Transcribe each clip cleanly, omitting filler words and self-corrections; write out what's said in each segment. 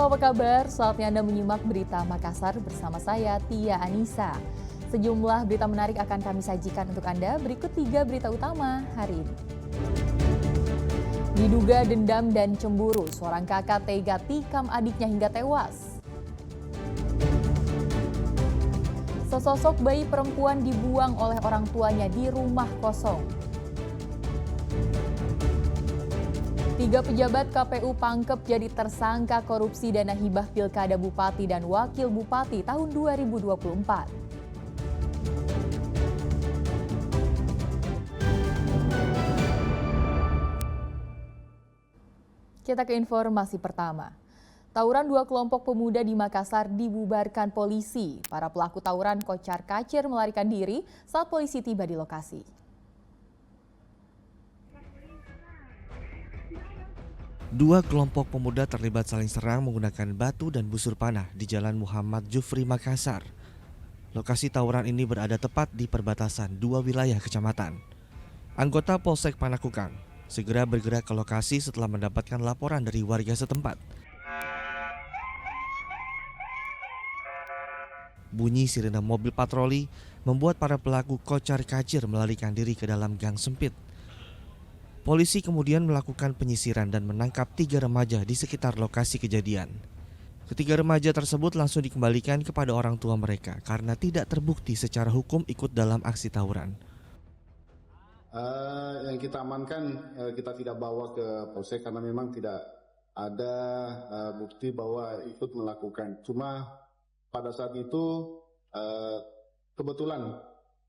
Halo, apa kabar? Saatnya Anda menyimak berita Makassar bersama saya, Tia Anissa. Sejumlah berita menarik akan kami sajikan untuk Anda. Berikut 3 berita utama hari ini. Diduga dendam dan cemburu, seorang kakak tega tikam adiknya hingga tewas. Sesosok bayi perempuan dibuang oleh orang tuanya di rumah kosong. 3 pejabat KPU Pangkep jadi tersangka korupsi dana hibah Pilkada Bupati dan Wakil Bupati tahun 2024. Kita ke informasi pertama. Tawuran 2 kelompok pemuda di Makassar dibubarkan polisi. Para pelaku tawuran kocar-kacir melarikan diri saat polisi tiba di lokasi. Dua kelompok pemuda terlibat saling serang menggunakan batu dan busur panah di Jalan Muhammad Jufri, Makassar. Lokasi tawuran ini berada tepat di perbatasan 2 wilayah kecamatan. Anggota Polsek Panakukang segera bergerak ke lokasi setelah mendapatkan laporan dari warga setempat. Bunyi sirene mobil patroli membuat para pelaku kocar-kacir melarikan diri ke dalam gang sempit. Polisi kemudian melakukan penyisiran dan menangkap 3 remaja di sekitar lokasi kejadian. Ketiga remaja tersebut langsung dikembalikan kepada orang tua mereka karena tidak terbukti secara hukum ikut dalam aksi tawuran. Yang kita amankan kita tidak bawa ke polsek karena memang tidak ada bukti bahwa ikut melakukan. Cuma pada saat itu kebetulan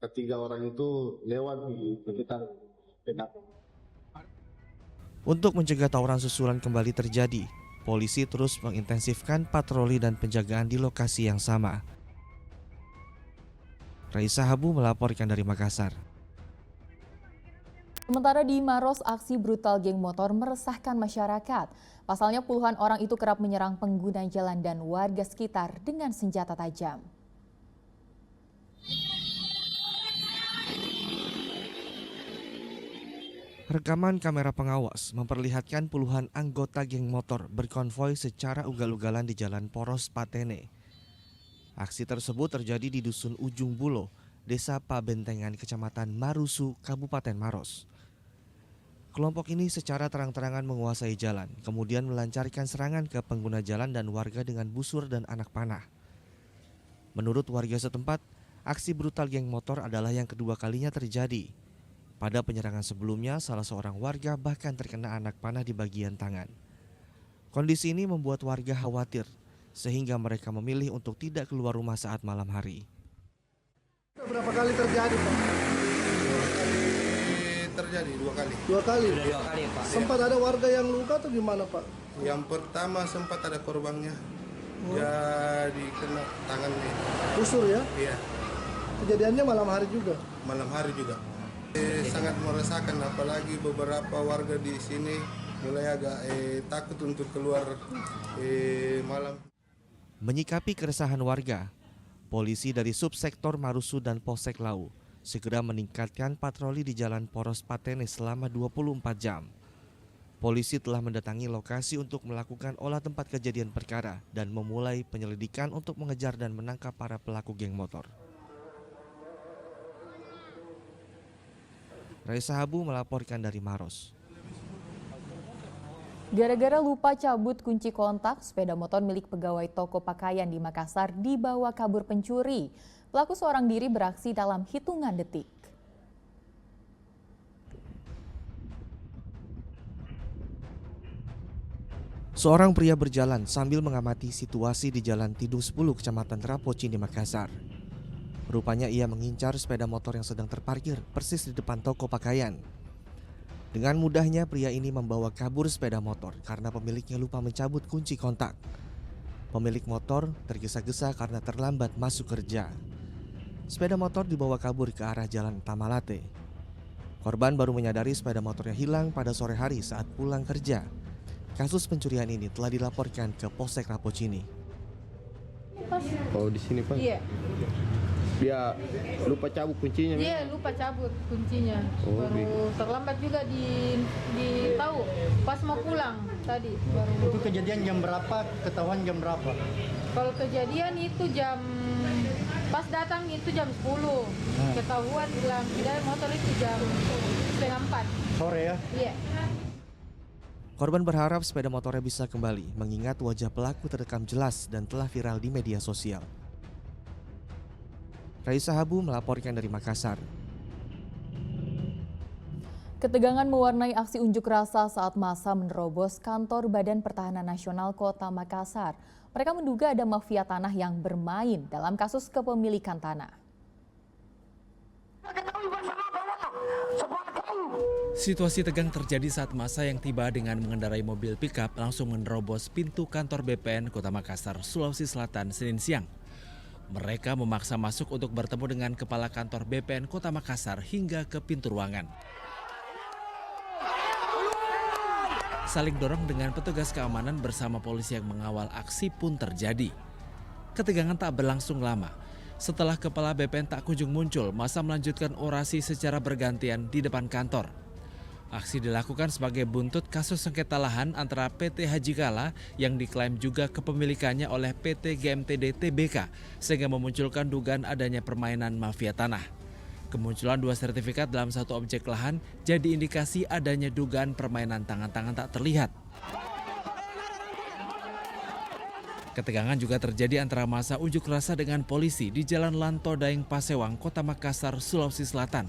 ketiga orang itu lewat di sekitar penat. Untuk mencegah tawuran susulan kembali terjadi, polisi terus mengintensifkan patroli dan penjagaan di lokasi yang sama. Raisa Habu melaporkan dari Makassar. Sementara di Maros, aksi brutal geng motor meresahkan masyarakat. Pasalnya puluhan orang itu kerap menyerang pengguna jalan dan warga sekitar dengan senjata tajam. Rekaman kamera pengawas memperlihatkan puluhan anggota geng motor berkonvoi secara ugal-ugalan di Jalan Poros Patene. Aksi tersebut terjadi di Dusun Ujung Bulo, Desa Pabentengan, Kecamatan Marusu, Kabupaten Maros. Kelompok ini secara terang-terangan menguasai jalan, kemudian melancarkan serangan ke pengguna jalan dan warga dengan busur dan anak panah. Menurut warga setempat, aksi brutal geng motor adalah yang kedua kalinya terjadi. Pada penyerangan sebelumnya, salah seorang warga bahkan terkena anak panah di bagian tangan. Kondisi ini membuat warga khawatir, sehingga mereka memilih untuk tidak keluar rumah saat malam hari. Berapa kali terjadi, Pak? Terjadi 2 kali. 2 kali? Dua kali, Pak. Sempat ada warga yang luka atau gimana, Pak? Yang pertama sempat ada korbannya. Dia dikena tangannya. Busur ya? Iya, Kejadiannya malam hari juga? malam hari juga. Sangat meresahkan, apalagi beberapa warga di sini mulai agak takut untuk keluar malam. Menyikapi keresahan warga, polisi dari subsektor Marusu dan Polsek Lau segera meningkatkan patroli di Jalan Poros Patene selama 24 jam. Polisi telah mendatangi lokasi untuk melakukan olah tempat kejadian perkara dan memulai penyelidikan untuk mengejar dan menangkap para pelaku geng motor. Raisa Habu melaporkan dari Maros. Gara-gara lupa cabut kunci kontak, sepeda motor milik pegawai toko pakaian di Makassar dibawa kabur pencuri. Pelaku seorang diri beraksi dalam hitungan detik. Seorang pria berjalan sambil mengamati situasi di Jalan Tidung 10, Kecamatan Rapocini, Makassar. Rupanya ia mengincar sepeda motor yang sedang terparkir persis di depan toko pakaian. Dengan mudahnya pria ini membawa kabur sepeda motor karena pemiliknya lupa mencabut kunci kontak. Pemilik motor tergesa-gesa karena terlambat masuk kerja. Sepeda motor dibawa kabur ke arah Jalan Tamalate. Korban baru menyadari sepeda motornya hilang pada sore hari saat pulang kerja. Kasus pencurian ini telah dilaporkan ke Polsek Rapocini. Oh, di sini, Pak? Iya. Dia lupa cabut kuncinya. Iya, lupa cabut kuncinya. Baru terlambat juga tahu pas mau pulang tadi. Itu kejadian jam berapa? Ketahuan jam berapa? Kalau kejadian itu pas datang itu jam 10. Ketahuan bilang tidak motor itu jam 3:30 sore ya? Iya. Korban berharap sepeda motornya bisa kembali, mengingat wajah pelaku terekam jelas dan telah viral di media sosial. Raisa Habu melaporkan dari Makassar. Ketegangan mewarnai aksi unjuk rasa saat massa menerobos kantor Badan Pertahanan Nasional Kota Makassar. Mereka menduga ada mafia tanah yang bermain dalam kasus kepemilikan tanah. Situasi tegang terjadi saat massa yang tiba dengan mengendarai mobil pickup langsung menerobos pintu kantor BPN Kota Makassar, Sulawesi Selatan, Senin siang. Mereka memaksa masuk untuk bertemu dengan Kepala Kantor BPN Kota Makassar hingga ke pintu ruangan. Saling dorong dengan petugas keamanan bersama polisi yang mengawal aksi pun terjadi. Ketegangan tak berlangsung lama. Setelah Kepala BPN tak kunjung muncul, massa melanjutkan orasi secara bergantian di depan kantor. Aksi dilakukan sebagai buntut kasus sengketa lahan antara PT Haji Kala yang diklaim juga kepemilikannya oleh PT GMTD Tbk sehingga memunculkan dugaan adanya permainan mafia tanah. Kemunculan 2 sertifikat dalam satu objek lahan jadi indikasi adanya dugaan permainan tangan-tangan tak terlihat. Ketegangan juga terjadi antara massa unjuk rasa dengan polisi di Jalan Lanto Daeng Pasewang, Kota Makassar, Sulawesi Selatan.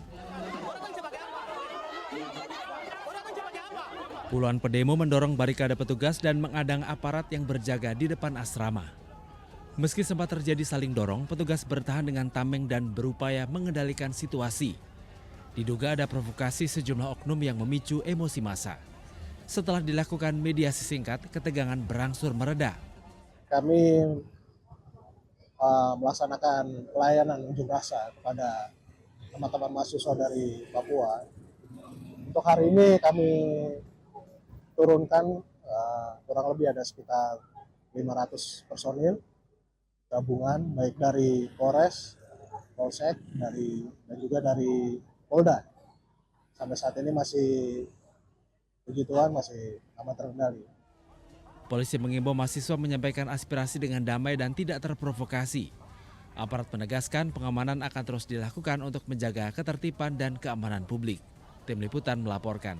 Puluhan pendemo mendorong barikade petugas dan mengadang aparat yang berjaga di depan asrama. Meski sempat terjadi saling dorong, petugas bertahan dengan tameng dan berupaya mengendalikan situasi. Diduga ada provokasi sejumlah oknum yang memicu emosi massa. Setelah dilakukan mediasi singkat, ketegangan berangsur mereda. Kami melaksanakan pelayanan unjuk rasa kepada teman-teman mahasiswa dari Papua. Untuk hari ini kami turunkan kurang lebih ada sekitar 500 personil gabungan baik dari Polres, Polsek, dan juga dari Polda. Sampai saat ini puji Tuhan masih aman terkendali. Polisi mengimbau mahasiswa menyampaikan aspirasi dengan damai dan tidak terprovokasi. Aparat menegaskan pengamanan akan terus dilakukan untuk menjaga ketertiban dan keamanan publik. Tim Liputan melaporkan.